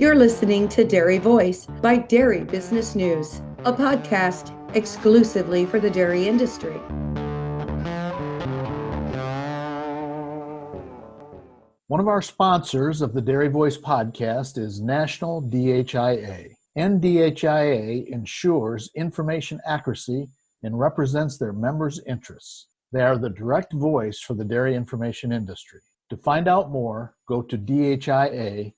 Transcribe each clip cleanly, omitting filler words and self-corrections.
You're listening to Dairy Voice by Dairy Business News, a podcast exclusively for the dairy industry. One of our sponsors of the Dairy Voice podcast is National DHIA. NDHIA ensures information accuracy and represents their members' interests. They are the direct voice for the dairy information industry. To find out more, go to dhia.org.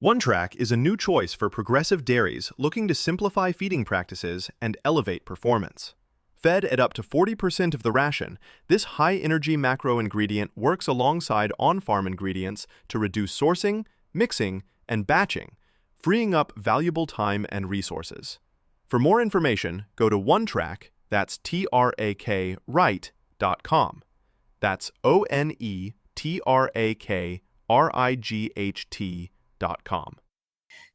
OneTrack is a new choice for progressive dairies looking to simplify feeding practices and elevate performance. Fed at up to 40% of the ration, this high-energy macro ingredient works alongside on-farm ingredients to reduce sourcing, mixing, and batching, freeing up valuable time and resources. For more information, go to OneTrack, that's TRAK, right.com. That's ONETRAKRIGHT.com.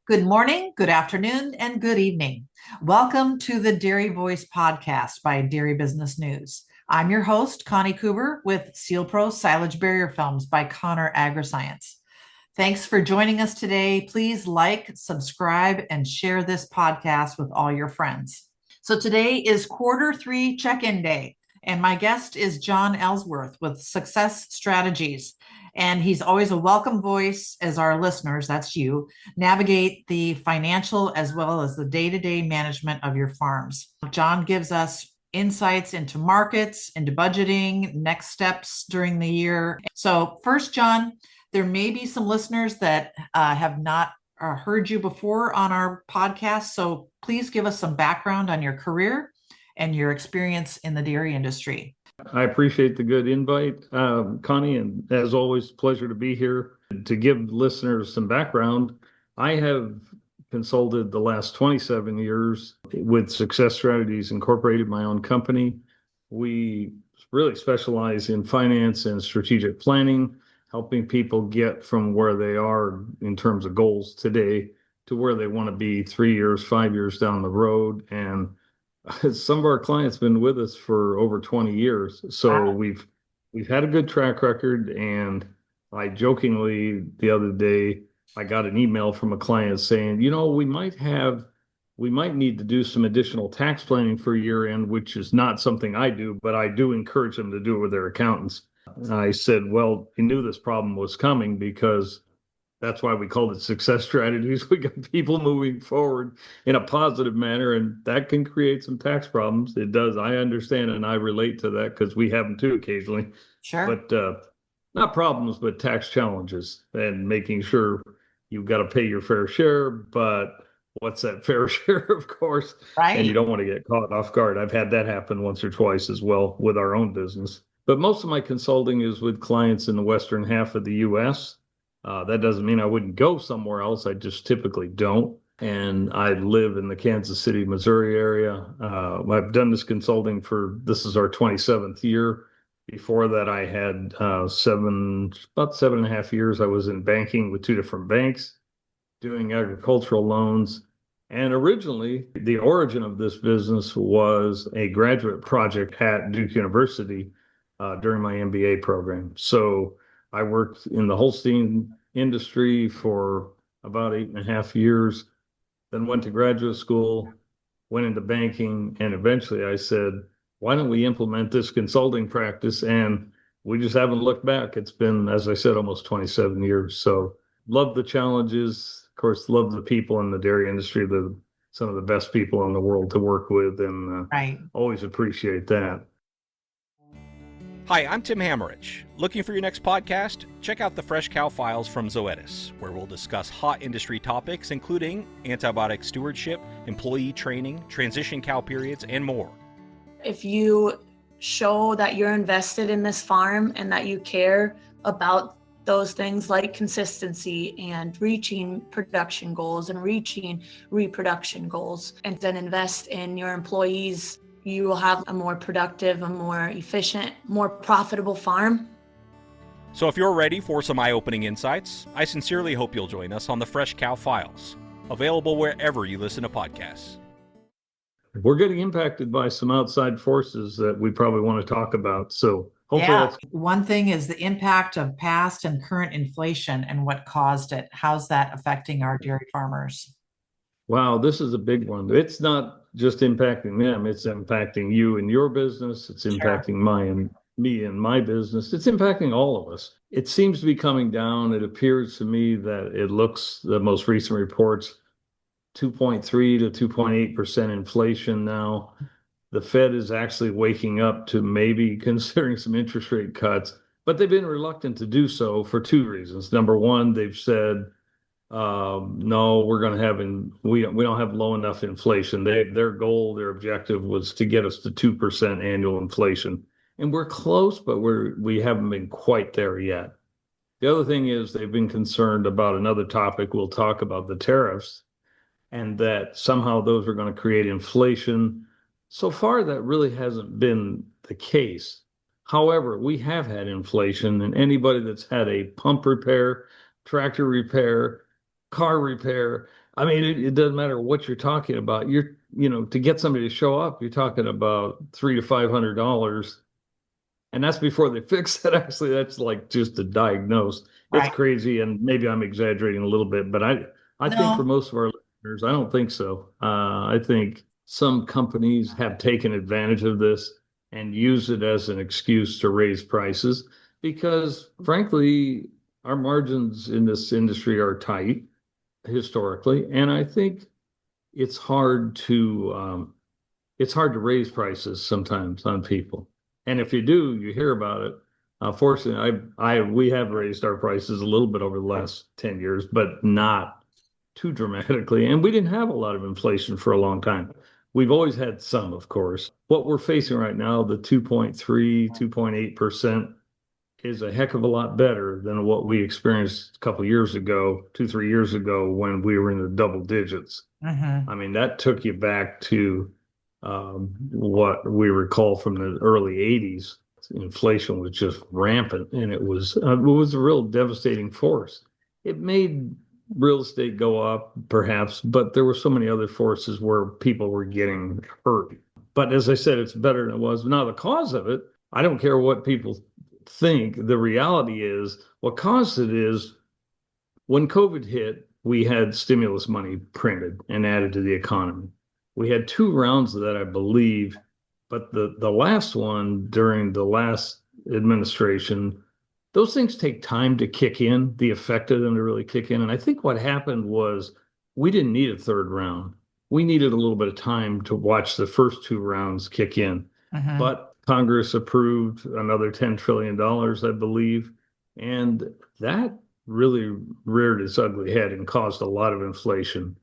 Good morning, good afternoon, and good evening. Welcome to the Dairy Voice podcast by Dairy Business News. I'm your host, Connie Kuber, with Sealpro Silage Barrier Films by Connor Agriscience. Thanks for joining us today. Please like, subscribe, and share this podcast with all your friends. So today is quarter 3 check-in day, and my guest is John Ellsworth with Success Strategies. And he's always a welcome voice as our listeners, that's you, navigate the financial as well as the day-to-day management of your farms. John gives us insights into markets, into budgeting, next steps during the year. So first, John, there may be some listeners that have not heard you before on our podcast. So please give us some background on your career and your experience in the dairy industry. I appreciate the good invite, Connie, and as always, pleasure to be here. To give listeners some background, I have consulted the last 27 years with Success Strategies Incorporated, my own company. We really specialize in finance and strategic planning, helping people get from where they are in terms of goals today to where they want to be 3 years, 5 years down the road. And some of our clients have been with us for over 20 years. So we've had a good track record. And I jokingly the other day, I got an email from a client saying, you know, we might need to do some additional tax planning for year end, which is not something I do, but I do encourage them to do it with their accountants. And I said, well, he knew this problem was coming because that's why we called it Success Strategies. We got people moving forward in a positive manner, and that can create some tax problems. It does. I understand, and I relate to that because we have them too occasionally. Sure. But not problems, but tax challenges, and making sure you've got to pay your fair share. But what's that fair share, of course? Right. And you don't want to get caught off guard. I've had that happen once or twice as well with our own business. But most of my consulting is with clients in the western half of the U.S. That doesn't mean I wouldn't go somewhere else. I just typically don't. And I live in the Kansas City, Missouri area. I've done this consulting this is our 27th year. Before that, I had about 7.5 years. I was in banking with 2 different banks, doing agricultural loans. And originally, the origin of this business was a graduate project at Duke University during my MBA program. So I worked in the Holstein industry for about 8.5 years, then went to graduate school, went into banking, and eventually I said, why don't we implement this consulting practice? And we just haven't looked back. It's been, as I said, almost 27 years. So love the challenges. Of course, love the people in the dairy industry. They're some of the best people in the world to work with, and always appreciate that. Hi, I'm Tim Hammerich. Looking for your next podcast? Check out the Fresh Cow Files from Zoetis, where we'll discuss hot industry topics, including antibiotic stewardship, employee training, transition cow periods, and more. If you show that you're invested in this farm and that you care about those things like consistency and reaching production goals and reaching reproduction goals, and then invest in your employees, you will have a more productive, a more efficient, more profitable farm. So if you're ready for some eye-opening insights, I sincerely hope you'll join us on the Fresh Cow Files, available wherever you listen to podcasts. We're getting impacted by some outside forces that we probably want to talk about. So hopefully Yeah. that's One thing is the impact of past and current inflation and what caused it. How's that affecting our dairy farmers? wow, this is a big one. It's not just impacting them, it's impacting you and your business, it's Sure. impacting me and my business. It's impacting all of us. It seems to be coming down. It appears to me that it looks, the most recent reports, 2.3 to 2.8% inflation now. The Fed is actually waking up to maybe considering some interest rate cuts, but they've been reluctant to do so for two reasons. Number one, they've said, no, we're going to have, we don't have low enough inflation. Their goal, their objective was to get us to 2% annual inflation. And we're close, but we haven't been quite there yet. The other thing is they've been concerned about another topic we'll talk about, the tariffs, and that somehow those are going to create inflation. So far, that really hasn't been the case. However, we have had inflation, and anybody that's had a pump repair, tractor repair, car repair, I mean, it doesn't matter what you're talking about. To get somebody to show up, you're talking about $300 to $500, and that's before they fix it. Actually, that's like just to diagnose. It's Right. crazy, and maybe I'm exaggerating a little bit, but I think for No. most of our listeners, I don't think so. I think some companies have taken advantage of this and use it as an excuse to raise prices because, frankly, our margins in this industry are tight historically, and I think it's hard to raise prices sometimes on people. And if you do, you hear about it. Fortunately, we have raised our prices a little bit over the last 10 years, but not too dramatically. And we didn't have a lot of inflation for a long time. We've always had some, of course. What we're facing right now, the 2.3, 2.8%, is a heck of a lot better than what we experienced a couple of years ago, 2, 3 years ago, when we were in the double digits. Mm-hmm. I mean, that took you back to what we recall from the early 80s. Inflation was just rampant, and it was a real devastating force. It made real estate go up, perhaps, but there were so many other forces where people were getting hurt. But as I said, it's better than it was. Now, the cause of it, I don't care what people think. The reality is, what caused it is when COVID hit, we had stimulus money printed and added to the economy. We had 2 rounds of that, I believe, but the last one during the last administration, those things take time to kick in, the effect of them to really kick in. And I think what happened was we didn't need a third round. We needed a little bit of time to watch the first 2 rounds kick in. Mm-hmm. But Congress approved another $10 trillion, I believe. And that really reared its ugly head and caused a lot of inflation.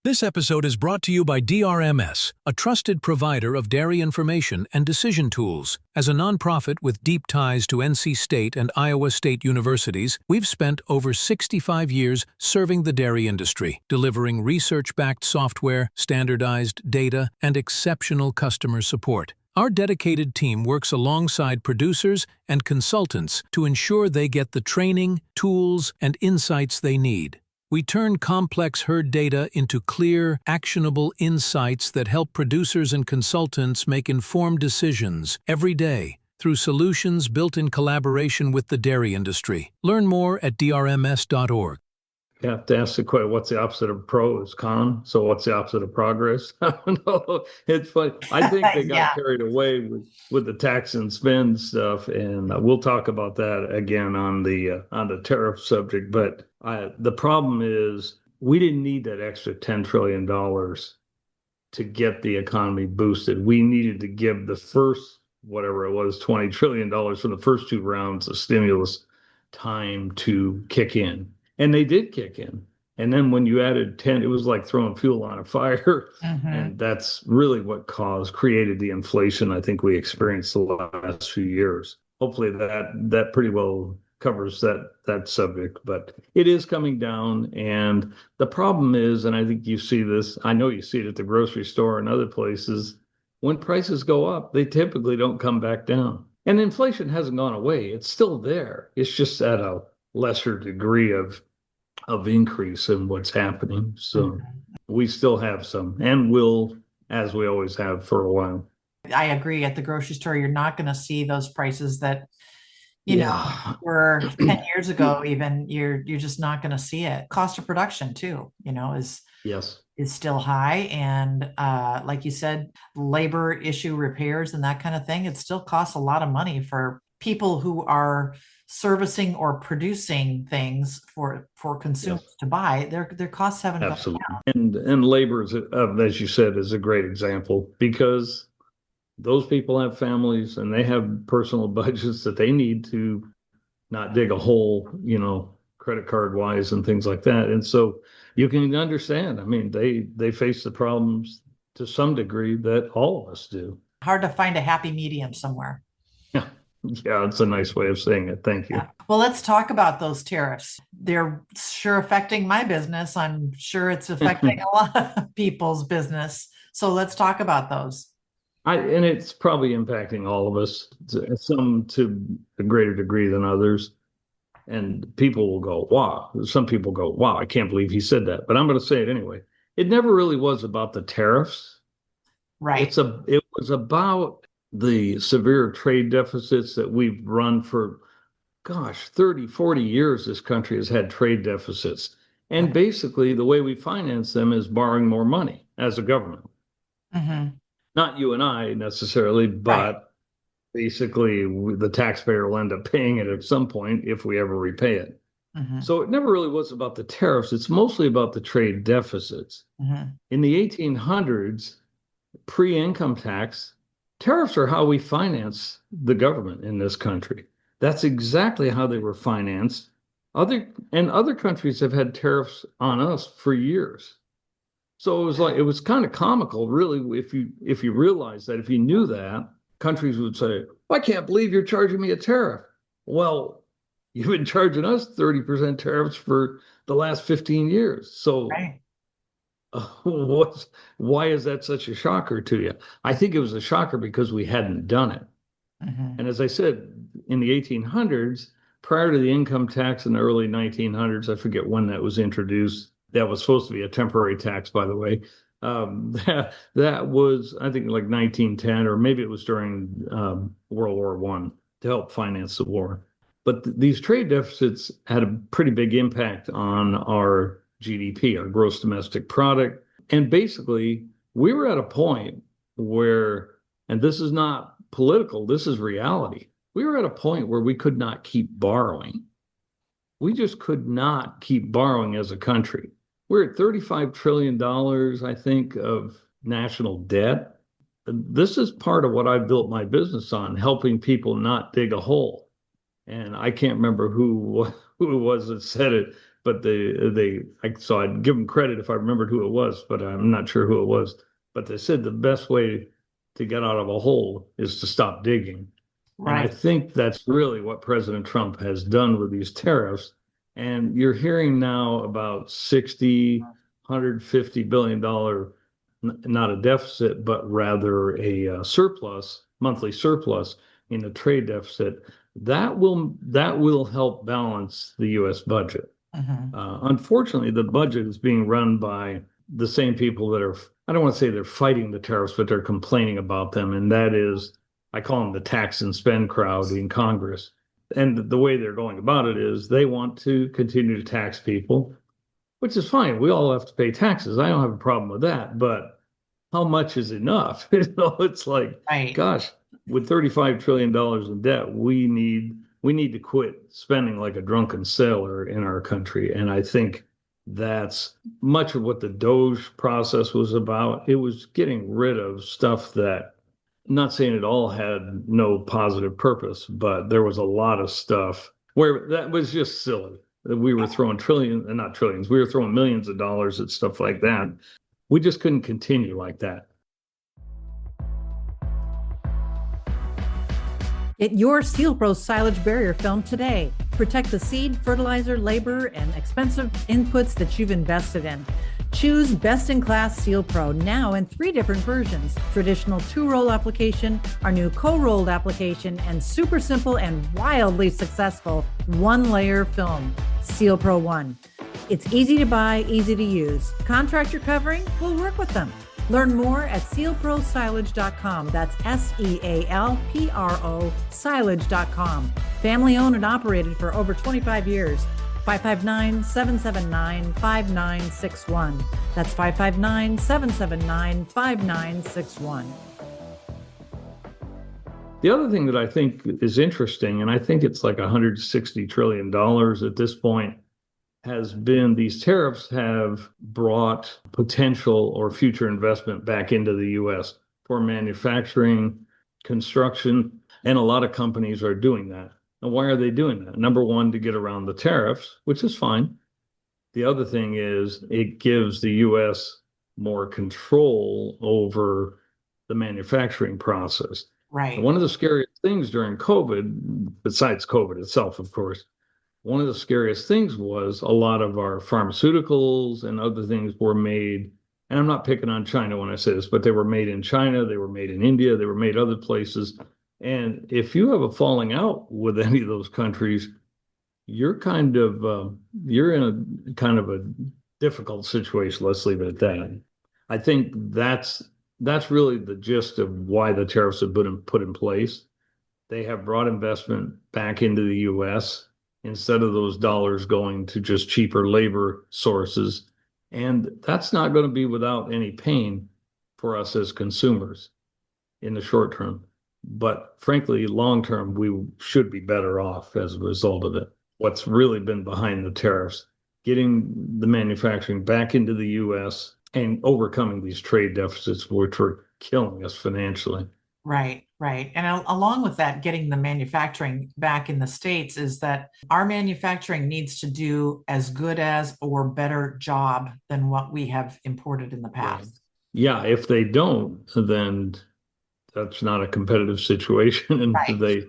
This episode is brought to you by DRMS, a trusted provider of dairy information and decision tools. As a nonprofit with deep ties to NC State and Iowa State universities, we've spent over 65 years serving the dairy industry, delivering research-backed software, standardized data, and exceptional customer support. Our dedicated team works alongside producers and consultants to ensure they get the training, tools, and insights they need. We turn complex herd data into clear, actionable insights that help producers and consultants make informed decisions every day through solutions built in collaboration with the dairy industry. Learn more at drms.org. You have to ask the question, what's the opposite of pro is con? So what's the opposite of progress? I don't know. It's funny. I think they got Yeah. carried away with the tax and spend stuff, and we'll talk about that again on the tariff subject. But the problem is we didn't need that extra $10 trillion to get the economy boosted. We needed to give the first, whatever it was, $20 trillion for the first 2 rounds of stimulus time to kick in. And they did kick in. And then when you added 10, it was like throwing fuel on a fire. Mm-hmm. And that's really what created the inflation I think we experienced the last few years. Hopefully that pretty well covers that subject, but it is coming down. And the problem is, and I think you see this, I know you see it at the grocery store and other places, when prices go up, they typically don't come back down. And inflation hasn't gone away. It's still there. It's just at a lesser degree of increase in what's happening. So we still have some, and will, as we always have for a while. I agree. At the grocery store, you're not going to see those prices that, were 10 years ago, even you're just not going to see it. Cost of production too, Yes. is still high. And like you said, labor issue repairs and that kind of thing, it still costs a lot of money for people who are servicing or producing things for consumers to buy. Their costs haven't gone Absolutely. down. And labor, as you said, is a great example because those people have families and they have personal budgets that they need to not dig a hole, credit card wise and things like that. And so you can understand, I mean, they face the problems to some degree that all of us do. Hard to find a happy medium somewhere. Yeah, it's a nice way of saying it. Thank you. Yeah. Well, let's talk about those tariffs. They're sure affecting my business. I'm sure it's affecting a lot of people's business. So let's talk about those. And it's probably impacting all of us, some to a greater degree than others. And people will go, wow. Some people go, wow, I can't believe he said that. But I'm going to say it anyway. It never really was about the tariffs. Right. It was about the severe trade deficits that we've run for, 30, 40 years. This country has had trade deficits. And basically, the way we finance them is borrowing more money as a government. Mm-hmm. Not you and I necessarily, but basically the taxpayer will end up paying it at some point if we ever repay it. Mm-hmm. So it never really was about the tariffs. It's mostly about the trade deficits. Mm-hmm. In the 1800s, pre-income tax, tariffs are how we finance the government in this country. That's exactly how they were financed. Other countries have had tariffs on us for years. So it was kind of comical, really, if you realize that, if you knew that, countries would say, I can't believe you're charging me a tariff. Well, you've been charging us 30% tariffs for the last 15 years. So why is that such a shocker to you? I think it was a shocker because we hadn't done it. Mm-hmm. And as I said, in the 1800s, prior to the income tax in the early 1900s, I forget when that was introduced. That was supposed to be a temporary tax, by the way. That was, I think, like 1910, or maybe it was during World War I to help finance the war. But these trade deficits had a pretty big impact on our GDP, our gross domestic product. And basically, we were at a point where, and this is not political, this is reality. We were at a point where we could not keep borrowing. We just could not keep borrowing as a country. We're at $35 trillion, I think, of national debt. This is part of what I built my business on, helping people not dig a hole. And I can't remember who it was that said it, but so I'd give them credit if I remembered who it was, but I'm not sure who it was. But they said the best way to get out of a hole is to stop digging. Right. And I think that's really what President Trump has done with these tariffs. And you're hearing now about $150 billion, not a deficit, but rather a surplus, monthly surplus in the trade deficit. That will help balance the U.S. budget. Mm-hmm. Unfortunately, the budget is being run by the same people that are, I don't want to say they're fighting the tariffs, but they're complaining about them. And that is, I call them the tax and spend crowd in Congress. And the way they're going about it is they want to continue to tax people, which is fine. We all have to pay taxes. I don't have a problem with that. But how much is enough? It's like, gosh, with $35 trillion in debt, we need to quit spending like a drunken sailor in our country. And I think that's much of what the DOGE process was about. It was getting rid of stuff that, not saying it all had no positive purpose, but there was a lot of stuff where that was just silly. We were throwing not trillions, we were throwing millions of dollars at stuff like that. We just couldn't continue like that. Get your Sealpro silage barrier film today. Protect the seed, fertilizer, labor, and expensive inputs that you've invested in. Choose best-in-class Sealpro now in 3 different versions: traditional 2-roll application, our new co-rolled application, and super simple and wildly successful 1-layer film, Sealpro 1. It's easy to buy, easy to use. Contractor covering, we'll work with them. Learn more at sealprosilage.com. That's SEALPRO silage.com. Family owned and operated for over 25 years. 559-779-5961. That's 559-779-5961. The other thing that I think is interesting, and I think it's like $160 trillion at this point, has been these tariffs have brought potential or future investment back into the U.S. for manufacturing, construction, and a lot of companies are doing that. And why are they doing that? Number one, to get around the tariffs, which is fine. The other thing is it gives the U.S. more control over the manufacturing process. Right. And one of the scariest things during COVID, besides COVID itself, of course, one of the scariest things was a lot of our pharmaceuticals and other things were made, and I'm not picking on China when I say this, but they were made in China, they were made in India, they were made other places. And if you have a falling out with any of those countries, you're you're in a kind of a difficult situation. Let's leave it at that. I think that's really the gist of why the tariffs have been put in place. They have brought investment back into the U.S. instead of those dollars going to just cheaper labor sources. And that's not going to be without any pain for us as consumers in the short term. But frankly, long term, we should be better off as a result of it. What's really been behind the tariffs, getting the manufacturing back into the U.S. and overcoming these trade deficits, which were killing us financially. Right, right. And along with that, getting the manufacturing back in the States is that our manufacturing needs to do as good as or better job than what we have imported in the past. Yeah, if they don't, then that's not a competitive situation. And Right.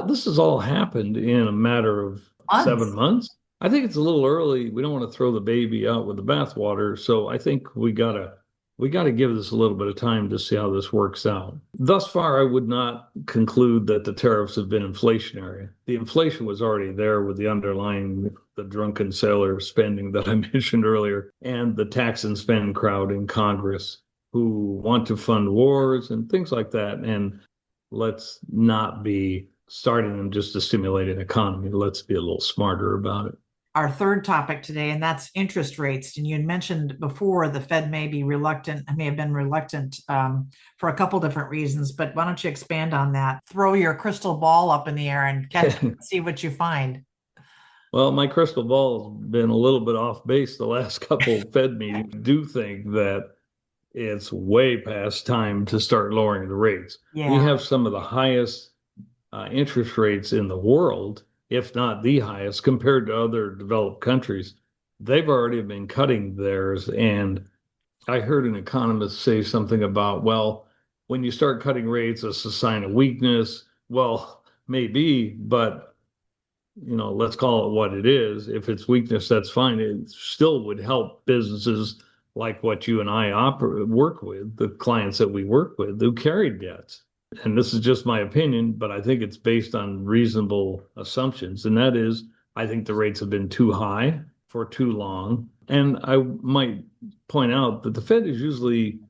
this has all happened in a matter of 7 months. I think it's a little early. We don't want to throw the baby out with the bathwater. So I think we gotta give this a little bit of time to see how this works out. Thus far, I would not conclude that the tariffs have been inflationary. The inflation was already there with the underlying, the drunken sailor spending that I mentioned earlier, and the tax and spend crowd in Congress who want to fund wars and things like that. And let's not be starting them just to stimulate an economy. Let's be a little smarter about it. Our third topic today, and that's interest rates. And you had mentioned before the Fed may have been reluctant for a couple different reasons, but why don't you expand on that? Throw your crystal ball up in the air and see what you find. Well, my crystal ball has been a little bit off base the last couple of Fed meetings. I do think that it's way past time to start lowering the rates. Yeah. We have some of the highest interest rates in the world, if not the highest, compared to other developed countries. They've already been cutting theirs. And I heard an economist say something about, well, when you start cutting rates, it's a sign of weakness. Well, maybe, but let's call it what it is. If it's weakness, that's fine. It still would help businesses like what you and I work with, the clients that we work with who carry debts. And this is just my opinion, but I think it's based on reasonable assumptions. And that is, I think the rates have been too high for too long. And I might point out that the Fed is usually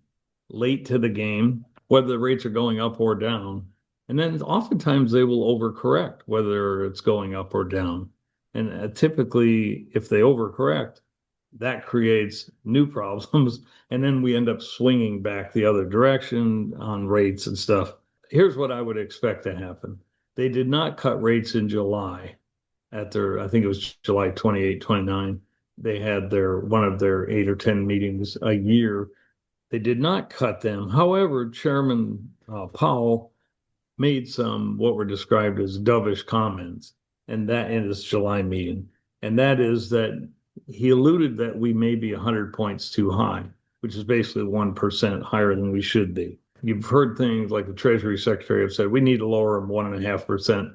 late to the game, whether the rates are going up or down. And then oftentimes they will overcorrect, whether it's going up or down. And typically, if they overcorrect, that creates new problems. And then we end up swinging back the other direction on rates and stuff. Here's what I would expect to happen. They did not cut rates in July I think it was July 28, 29. They had one of their 8 or 10 meetings a year. They did not cut them. However, Chairman Powell made some what were described as dovish comments, and that in his July meeting. And that is that he alluded that we may be 100 points too high, which is basically 1% higher than we should be. You've heard things like the Treasury Secretary have said, we need to lower them 1.5%.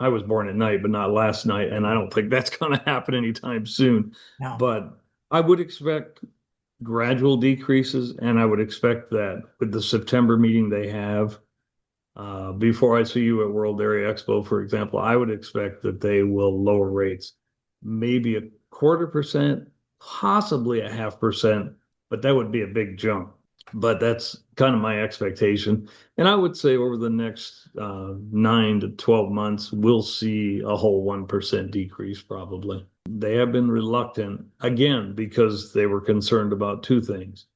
I was born at night, but not last night. And I don't think that's going to happen anytime soon. No. But I would expect gradual decreases. And I would expect that with the September meeting they have, before I see you at World Dairy Expo, for example, I would expect that they will lower rates, maybe 0.25%, possibly 0.5%, but that would be a big jump. But that's kind of my expectation. And I would say over the next 9 to 12 months, we'll see a whole 1% decrease probably. They have been reluctant, again, because they were concerned about two things: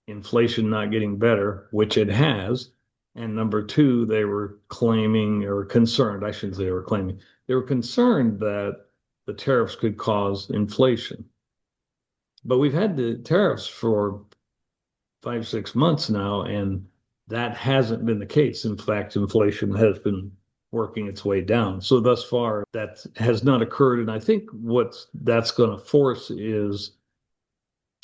inflation not getting better, which it has. And number two, they were claiming, or concerned, I shouldn't say they were claiming, they were concerned that the tariffs could cause inflation. But we've had the tariffs for 5, 6 months now, and that hasn't been the case. In fact, inflation has been working its way down. So thus far, that has not occurred. And I think what that's going to force is,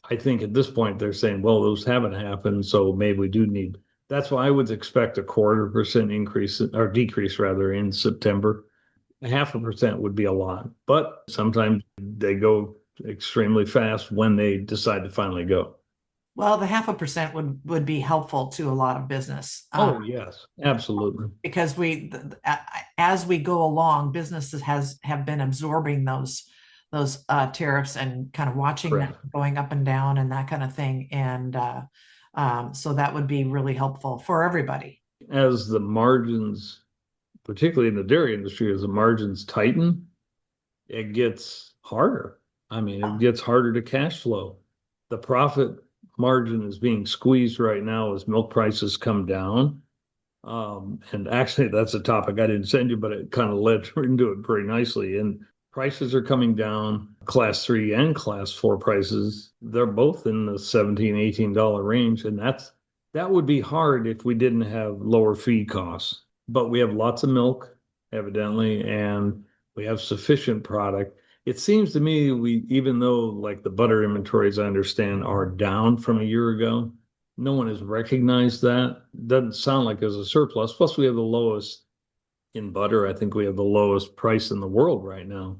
I think at this point, they're saying, well, those haven't happened, so maybe we do need. That's why I would expect a 0.25% increase, or decrease rather, in September. 0.5% would be a lot, but sometimes they go extremely fast when they decide to finally go. Well, the 0.5% would be helpful to a lot of business. Oh, yes, absolutely. Because as we go along, businesses have been absorbing those tariffs and kind of watching that going up and down and that kind of thing. And so that would be really helpful for everybody. As the margins, particularly in the dairy industry, as the margins tighten, it gets harder. I mean, it gets harder to cash flow. The profit margin is being squeezed right now as milk prices come down. And actually, that's a topic I didn't send you, but it kind of led into it pretty nicely. And prices are coming down. Class 3 and Class 4 prices, they're both in the $17, $18 range. And that would be hard if we didn't have lower feed costs. But we have lots of milk, evidently, and we have sufficient product. It seems to me even though like the butter inventories, I understand, are down from a year ago, no one has recognized that. Doesn't sound like there's a surplus. Plus, we have the lowest in butter. I think we have the lowest price in the world right now.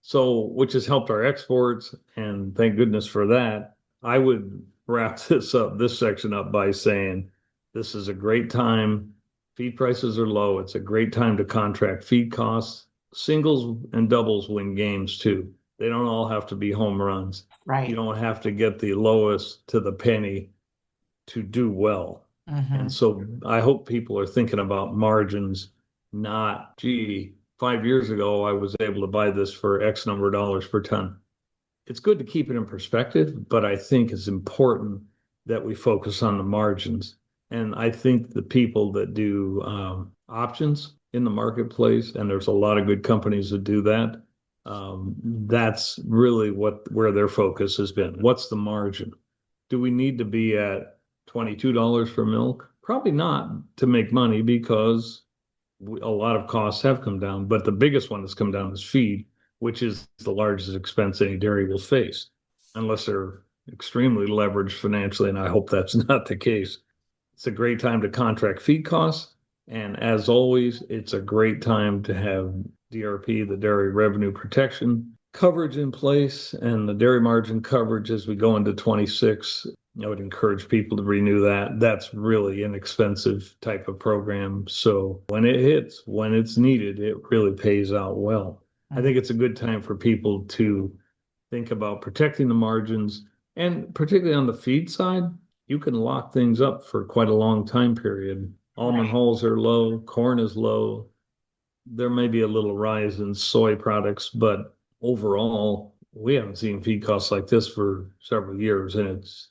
So, which has helped our exports, and thank goodness for that. I would wrap this section up by saying this is a great time. Feed prices are low. It's a great time to contract feed costs. Singles and doubles win games too. They don't all have to be home runs. Right. You don't have to get the lowest to the penny to do well. Mm-hmm. And so I hope people are thinking about margins, not, gee, 5 years ago, I was able to buy this for X number of dollars per ton. It's good to keep it in perspective, but I think it's important that we focus on the margins. And I think the people that do options in the marketplace, and there's a lot of good companies that do that, that's really where their focus has been. What's the margin? Do we need to be at $22 for milk? Probably not to make money, because a lot of costs have come down. But the biggest one that's come down is feed, which is the largest expense any dairy will face, unless they're extremely leveraged financially, and I hope that's not the case. It's a great time to contract feed costs. And as always, it's a great time to have DRP, the Dairy Revenue Protection coverage, in place, and the dairy margin coverage as we go into 26. I would encourage people to renew that. That's really inexpensive type of program. So when it hits, when it's needed, it really pays out well. I think it's a good time for people to think about protecting the margins, and particularly on the feed side, you can lock things up for quite a long time period. Almond hulls are low, corn is low. There may be a little rise in soy products, but overall, we haven't seen feed costs like this for several years, and it's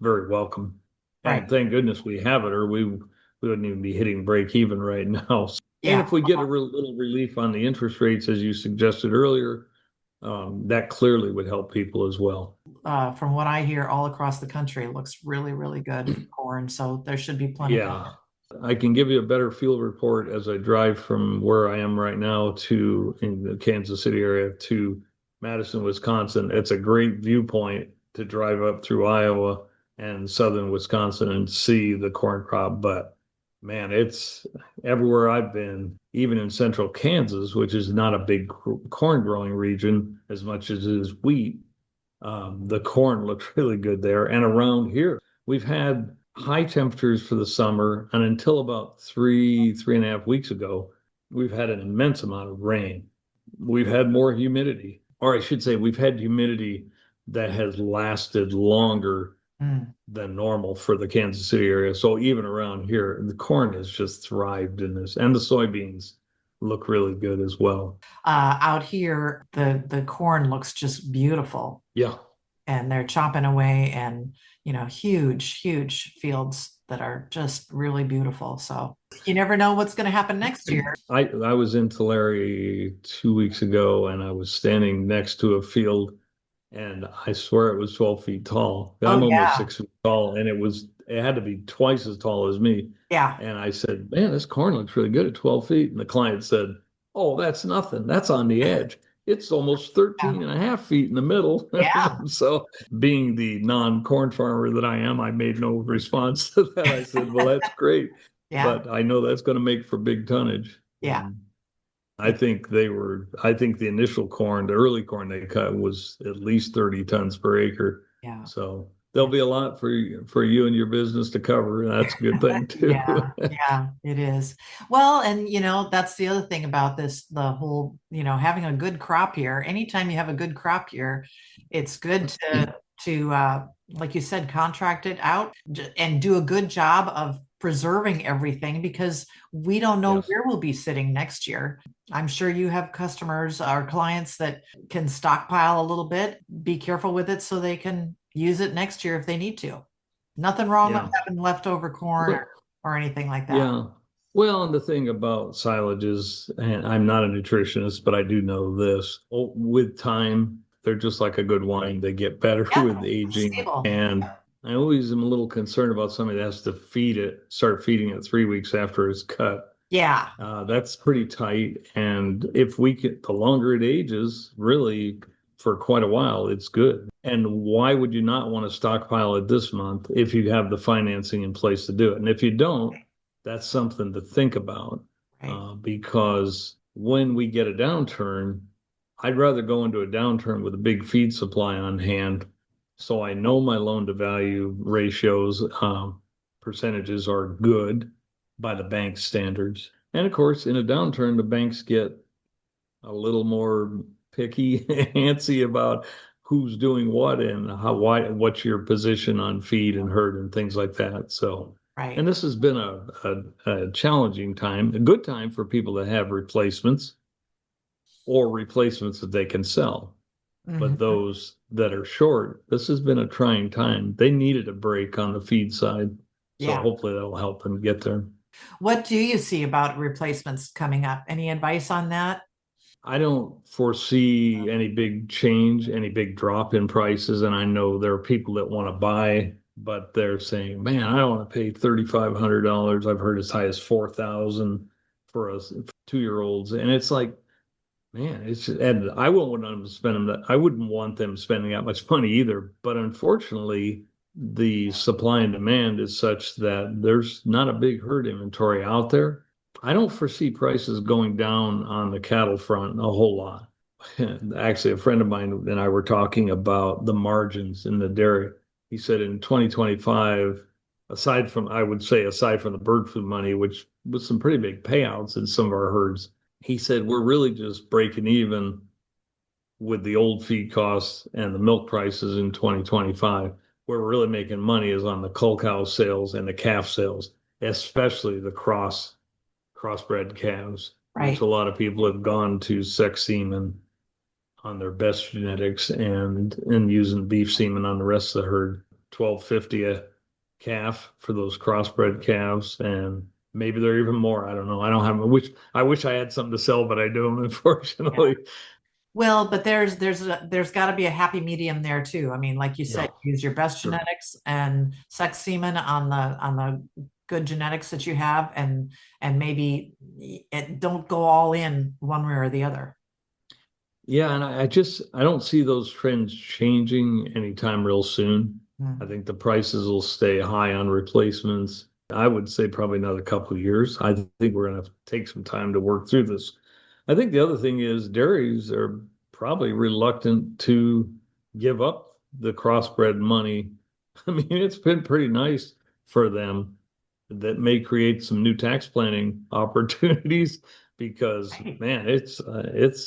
very welcome. And thank goodness we have it, or we wouldn't even be hitting break even right now. Yeah. And if we get a little relief on the interest rates, as you suggested earlier, that clearly would help people as well. From what I hear, all across the country, it looks really, really good for corn. So there should be plenty. Yeah. I can give you a better field report as I drive from where I am right now in the Kansas City area to Madison, Wisconsin. It's a great viewpoint to drive up through Iowa and southern Wisconsin and see the corn crop. But man, it's everywhere I've been, even in central Kansas, which is not a big corn growing region as much as it is wheat. The corn looks really good there. And around here, we've had high temperatures for the summer, and until about 3.5 weeks ago, we've had an immense amount of rain. We've had more humidity, or I should say, we've had humidity that has lasted longer than normal for the Kansas City area. So even around here, the corn has just thrived in this, and the soybeans look really good as well. Out here, the corn looks just beautiful. Yeah. And they're chopping away, and huge fields that are just really beautiful. So you never know what's going to happen next year. I was in Tulare 2 weeks ago, and I was standing next to a field, and I swear it was 12 feet tall. I'm almost 6 feet tall, and it had to be twice as tall as me. Yeah. And I said, man, this corn looks really good at 12 feet. And the client said, oh, that's nothing. That's on the edge. It's almost 13 and a half feet in the middle. Yeah. So being the non-corn farmer that I am, I made no response to that. I said, well, that's great. Yeah. But I know that's going to make for big tonnage. Yeah. I think the initial corn, the early corn they cut was at least 30 tons per acre. Yeah. So there'll be a lot for you and your business to cover. That's a good thing too. Yeah, it is. Well, and that's the other thing about this, the whole, having a good crop year. Anytime you have a good crop year, it's good to like you said, contract it out and do a good job of preserving everything, because we don't know where we'll be sitting next year. I'm sure you have customers or clients that can stockpile a little bit. Be careful with it so they can use it next year if they need to. Nothing wrong with having leftover corn or anything like that. Yeah. Well, and the thing about silage is, and I'm not a nutritionist, but I do know this, with time, they're just like a good wine. They get better with aging. Stable. And I always am a little concerned about somebody that has to start feeding it 3 weeks after it's cut. Yeah. That's pretty tight. And if the longer it ages, really for quite a while, it's good. And why would you not want to stockpile it this month if you have the financing in place to do it? And if you don't, that's something to think about. Because when we get a downturn, I'd rather go into a downturn with a big feed supply on hand, so I know my loan to value ratios, percentages are good by the bank standards. And of course, in a downturn, the banks get a little more picky, antsy about who's doing what and what's your position on feed and herd and things like that. So, and this has been a challenging time, a good time for people that have replacements or replacements that they can sell. But those that are short, this has been a trying time. They needed a break on the feed side. So hopefully that'll help them get there. What do you see about replacements coming up? Any advice on that? I don't foresee any big change, any big drop in prices. And I know there are people that want to buy, but they're saying, man, I don't want to pay $3,500. I've heard as high as $4,000 for us 2-year-olds. And it's like, man, and I wouldn't want them spending that much money either. But unfortunately, the supply and demand is such that there's not a big herd inventory out there. I don't foresee prices going down on the cattle front a whole lot. Actually, a friend of mine and I were talking about the margins in the dairy. He said in 2025, aside from the bird flu money, which was some pretty big payouts in some of our herds, he said, we're really just breaking even with the old feed costs and the milk prices in 2025. Where we're really making money is on the cull cow sales and the calf sales, especially the crossbred calves, which a lot of people have gone to sex semen on their best genetics and using beef semen on the rest of the herd. $12.50 a calf for those crossbred calves, and maybe they're even more. I don't know. I wish I had something to sell, but I don't, unfortunately. Yeah. Well, but there's got to be a happy medium there too. I mean, like you said, use your best genetics and sex semen on the good genetics that you have, and maybe don't go all in one way or the other. Yeah, and I don't see those trends changing anytime real soon. I think the prices will stay high on replacements. I would say probably another couple of years. I think we're going to take some time to work through this. I think the other thing is dairies are probably reluctant to give up the crossbred money. I mean, it's been pretty nice for them. That may create some new tax planning opportunities because, man, it's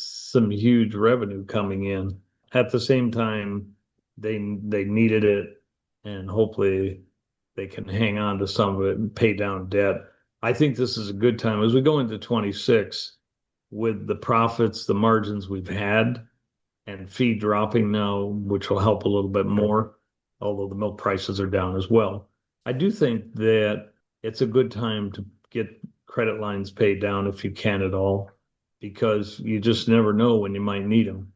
some huge revenue coming in. At the same time, they needed it and hopefully they can hang on to some of it and pay down debt. I think this is a good time as we go into 26 with the profits, the margins we've had, and feed dropping now, which will help a little bit more, although the milk prices are down as well. I do think that it's a good time to get credit lines paid down if you can at all, because you just never know when you might need them.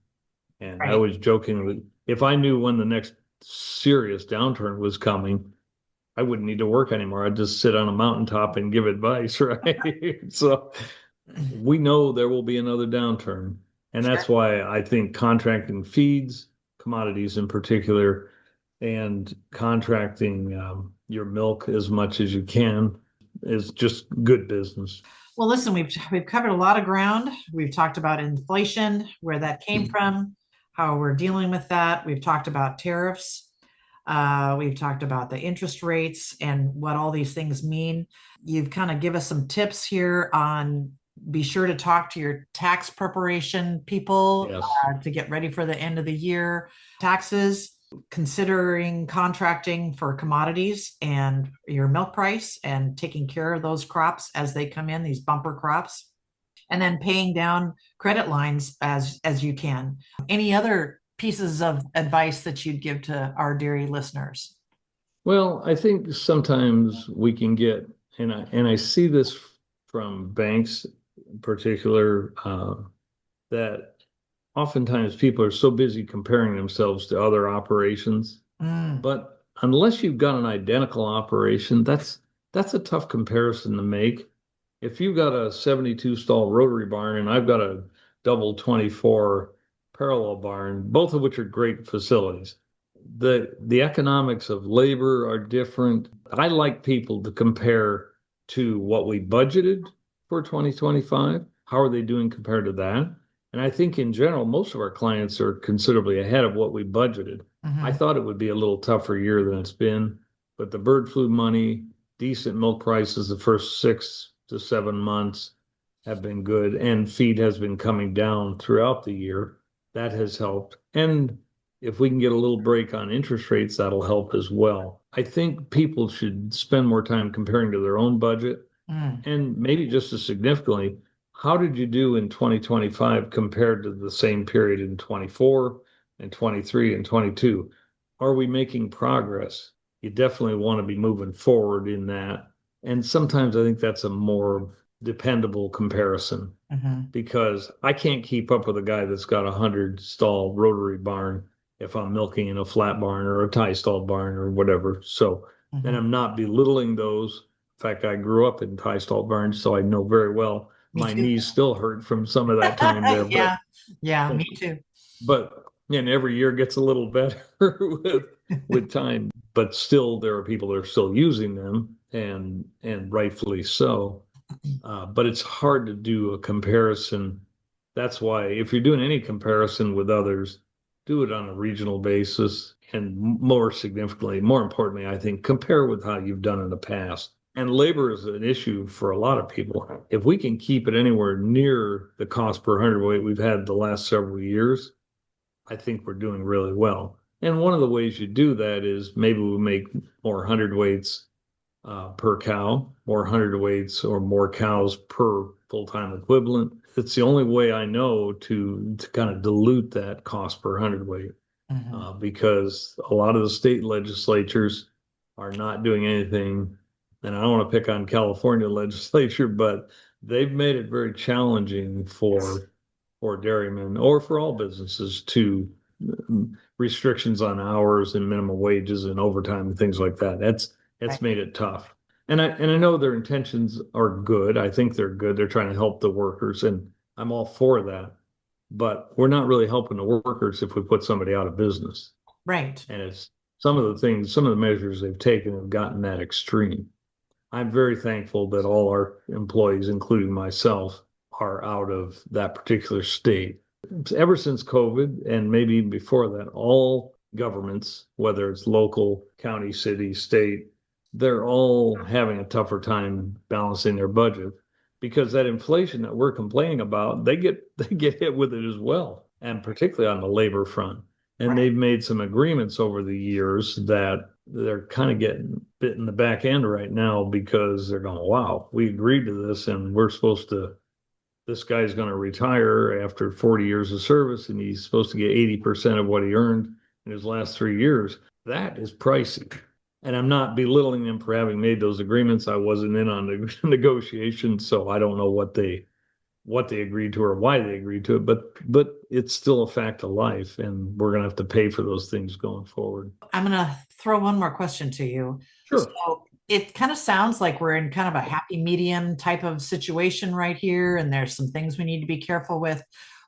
And I was joking that if I knew when the next serious downturn was coming, I wouldn't need to work anymore. I'd just sit on a mountaintop and give advice, right? So we know there will be another downturn. And that's why I think contracting feeds, commodities in particular, and contracting your milk as much as you can is just good business. Well, listen, we've covered a lot of ground. We've talked about inflation, where that came from, how we're dealing with that. We've talked about tariffs. We've talked about the interest rates and what all these things mean. You've kind of give us some tips here on be sure to talk to your tax preparation people to get ready for the end of the year taxes, considering contracting for commodities and your milk price and taking care of those crops as they come in, these bumper crops, and then paying down credit lines as you can. Any other pieces of advice that you'd give to our dairy listeners? Well, I think sometimes we can get, and I see this from banks in particular, that oftentimes people are so busy comparing themselves to other operations. But unless you've got an identical operation, that's a tough comparison to make. If you've got a 72 stall rotary barn and I've got a double 24 parallel barn, both of which are great facilities, the economics of labor are different. I like people to compare to what we budgeted for 2025. How are they doing compared to that? And I think in general, most of our clients are considerably ahead of what we budgeted. I thought it would be a little tougher year than it's been, but the bird flu money, decent milk prices the first 6 to 7 months have been good, and feed has been coming down throughout the year. That has helped. And if we can get a little break on interest rates, that'll help as well. I think people should spend more time comparing to their own budget, and maybe just as significantly, how did you do in 2025 compared to the same period in 24 and 23 and 22? Are we making progress? You definitely want to be moving forward in that. And sometimes I think that's a more dependable comparison, because I can't keep up with a guy that's got a 100 stall rotary barn if I'm milking in a flat barn or a tie stall barn or whatever. So, and I'm not belittling those. In fact, I grew up in tie stall barns, so I know very well. My knees still hurt from some of that time there. Yeah, me too. But and every year gets a little better with time. But still, there are people that are still using them, and rightfully so. But it's hard to do a comparison. That's why if you're doing any comparison with others, do it on a regional basis, and more significantly, more importantly, I think, compare with how you've done in the past. And labor is an issue for a lot of people. If we can keep it anywhere near the cost per hundredweight we've had the last several years, I think we're doing really well. And one of the ways you do that is maybe we make more hundredweights per cow, more hundredweights or more cows per full-time equivalent. It's the only way I know to kind of dilute that cost per hundredweight, because a lot of the state legislatures are not doing anything. And I don't want to pick on California legislature, but they've made it very challenging for dairymen or for all businesses to restrictions on hours and minimum wages and overtime and things like that. That's made it tough. And I know their intentions are good. I think they're good. They're trying to help the workers, and I'm all for that. But we're not really helping the workers if we put somebody out of business. Right. And it's some of the measures they've taken have gotten that extreme. I'm very thankful that all our employees, including myself, are out of that particular state. Ever since COVID, and maybe even before that, all governments, whether it's local, county, city, state, they're all having a tougher time balancing their budget, because that inflation that we're complaining about, they get hit with it as well, and particularly on the labor front. And they've made some agreements over the years that they're kind of getting bit in the back end right now because they're going, wow, we agreed to this and this guy's going to retire after 40 years of service and he's supposed to get 80% of what he earned in his last 3 years. That is pricey. And I'm not belittling them for having made those agreements. I wasn't in on the negotiations, so I don't know what they agreed to or why they agreed to it, but it's still a fact of life, and we're going to have to pay for those things going forward. I'm going to throw one more question to you. Sure. So it kind of sounds like we're in kind of a happy medium type of situation right here, and there's some things we need to be careful with.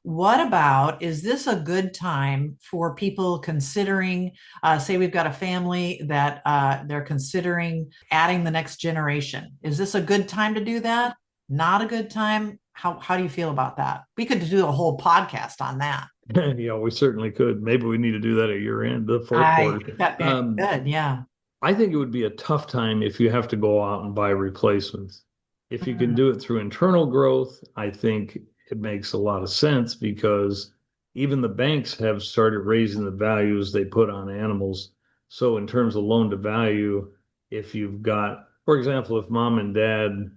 What about, is this a good time for people considering, say we've got a family that they're considering adding the next generation? Is this a good time to do that? Not a good time? How do you feel about that? We could do a whole podcast on that. Yeah, we certainly could. Maybe we need to do that at year end, the fourth quarter. That'd be good, yeah. I think it would be a tough time if you have to go out and buy replacements. If you can do it through internal growth, I think it makes a lot of sense because even the banks have started raising the values they put on animals. So in terms of loan to value, if you've got, for example, if mom and dad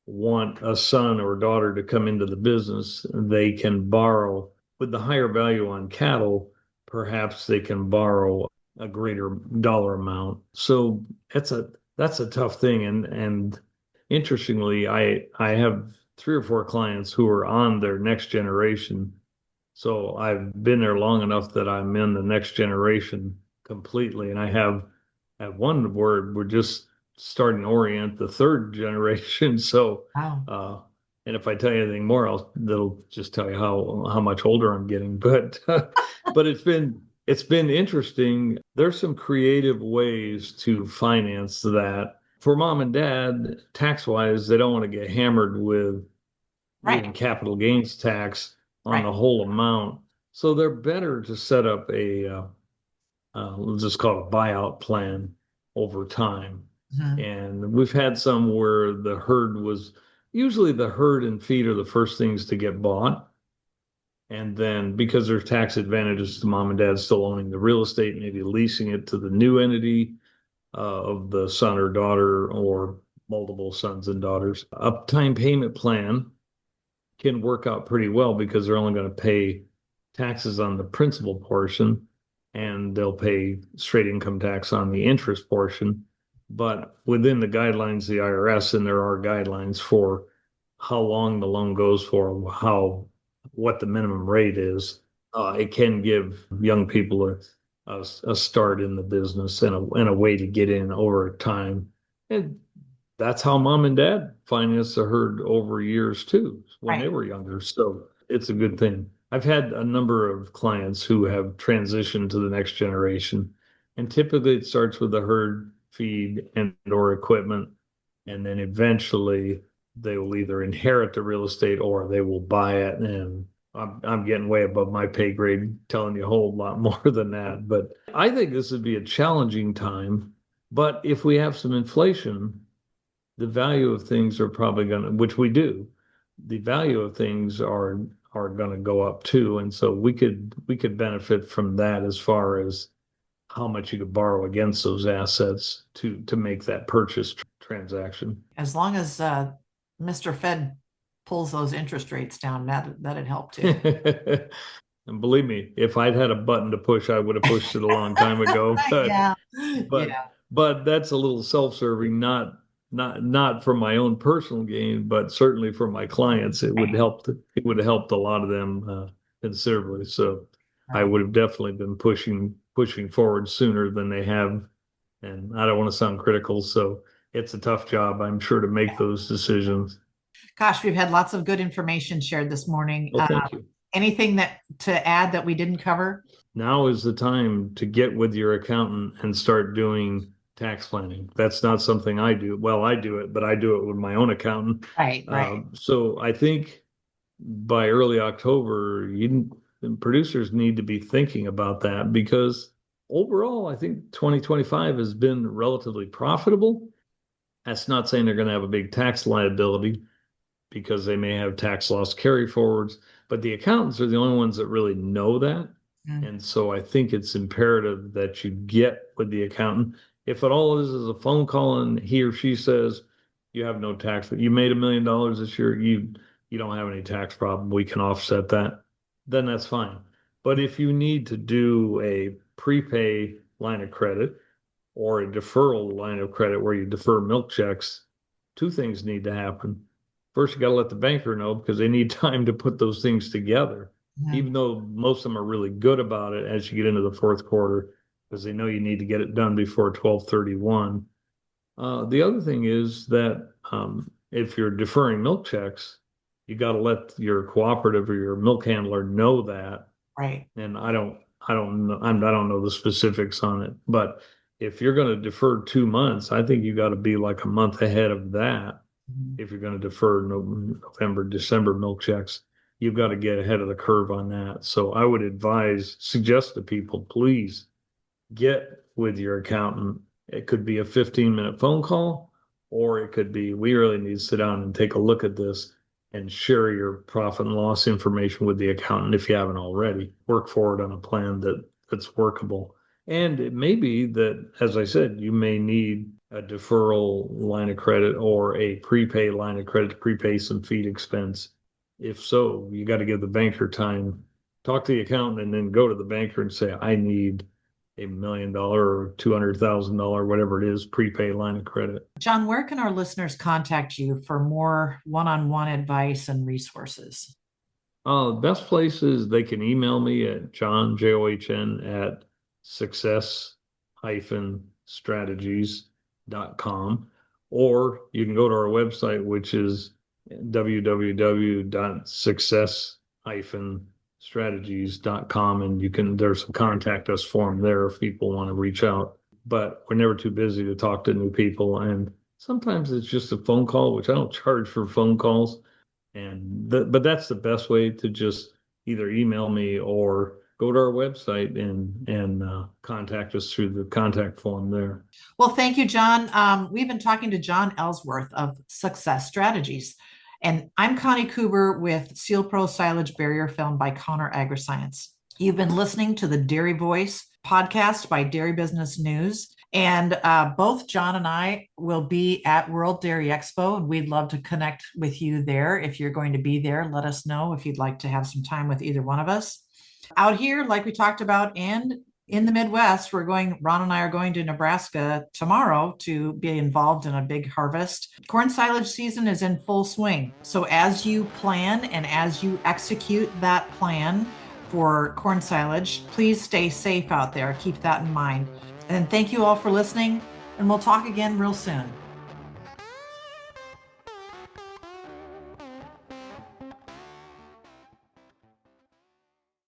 want a son or daughter to come into the business, they can borrow with the higher value on cattle. Perhaps they can borrow a greater dollar amount. So that's a tough thing. And interestingly, I have 3 or 4 clients who are on their next generation. So I've been there long enough that I'm in the next generation completely. And I have one where we're just starting to orient the 3rd generation. So, wow. And if I tell you anything more, that'll just tell you how much older I'm getting. But but it's been interesting. There's some creative ways to finance that. For mom and dad, tax-wise, they don't want to get hammered with capital gains tax on the whole amount. So they're better to set up a, let's just call it a buyout plan over time. And we've had some where the herd and feed are the first things to get bought. And then because there's tax advantages to mom and dad still owning the real estate, maybe leasing it to the new entity of the son or daughter or multiple sons and daughters. A time payment plan can work out pretty well because they're only going to pay taxes on the principal portion and they'll pay straight income tax on the interest portion. But within the guidelines, the IRS, and there are guidelines for how long the loan goes for, what the minimum rate is, it can give young people a start in the business and a way to get in over time. And that's how mom and dad financed the herd over years too, when they were younger. So it's a good thing. I've had a number of clients who have transitioned to the next generation, and typically it starts with the herd, feed, and or equipment, and then eventually they will either inherit the real estate or they will buy it. And I'm getting way above my pay grade telling you a whole lot more than that. But I think this would be a challenging time. But if we have some inflation, the value of things are probably going to, which we do, the value of things are going to go up too. And so we could benefit from that as far as how much you could borrow against those assets to make that purchase transaction. As long as Mr. Fed pulls those interest rates down, that'd help too. And believe me, if I'd had a button to push, I would have pushed it a long time ago. But that's a little self-serving, not for my own personal gain, but certainly for my clients. It would help. It would have helped a lot of them considerably. So I would have definitely been pushing forward sooner than they have. And I don't want to sound critical, so it's a tough job, I'm sure, to make those decisions. Gosh, we've had lots of good information shared this morning. Well, thank you. Anything to add that we didn't cover? Now is the time to get with your accountant and start doing tax planning. That's not something I do. Well, I do it, but I do it with my own accountant. Right. So I think by early October, producers need to be thinking about that, because overall, I think 2025 has been relatively profitable. That's not saying they're going to have a big tax liability, because they may have tax loss carry forwards, but the accountants are the only ones that really know that. And so I think it's imperative that you get with the accountant. If it all is a phone call and he or she says, you have no tax, but you made $1 million this year, you don't have any tax problem, we can offset that, then that's fine. But if you need to do a prepay line of credit or a deferral line of credit where you defer milk checks, two things need to happen. First, you got to let the banker know because they need time to put those things together. Even though most of them are really good about it as you get into the fourth quarter, because they know you need to get it done before 12/31. The other thing is that if you're deferring milk checks, you got to let your cooperative or your milk handler know that. Right. And I don't know the specifics on it, but if you're going to defer 2 months, I think you got to be like a month ahead of that. If you're going to defer November, December milk checks, you've got to get ahead of the curve on that. So I would suggest to people, please get with your accountant. It could be a 15-minute phone call, or it could be, we really need to sit down and take a look at this and share your profit and loss information with the accountant if you haven't already. Work forward on a plan that's workable. And it may be that, as I said, you may need a deferral line of credit or a prepay line of credit to prepay some feed expense. If so, you got to give the banker time, talk to the accountant, and then go to the banker and say, I need $1 million or $200,000, whatever it is, prepay line of credit. John, where can our listeners contact you for more one-on-one advice and resources? The best place is they can email me at John, JOHN, at success-strategies.com, or you can go to our website, which is www.success-strategies.com, and there's a contact us form there if people want to reach out. But we're never too busy to talk to new people, and sometimes it's just a phone call, which I don't charge for phone calls. But that's the best way to just either email me or go to our website and contact us through the contact form there. Well, thank you, John. We've been talking to John Ellsworth of Success Strategies. And I'm Connie Kuber with Sealpro Silage Barrier Film by Counter AgriScience. You've been listening to the Dairy Voice podcast by Dairy Business News. And both John and I will be at World Dairy Expo, and we'd love to connect with you there. If you're going to be there, let us know if you'd like to have some time with either one of us. Out here, like we talked about, and in the Midwest, Ron and I are going to Nebraska tomorrow to be involved in a big harvest. Corn silage season is in full swing. So as you plan and as you execute that plan for corn silage, please stay safe out there. Keep that in mind. And thank you all for listening, and we'll talk again real soon.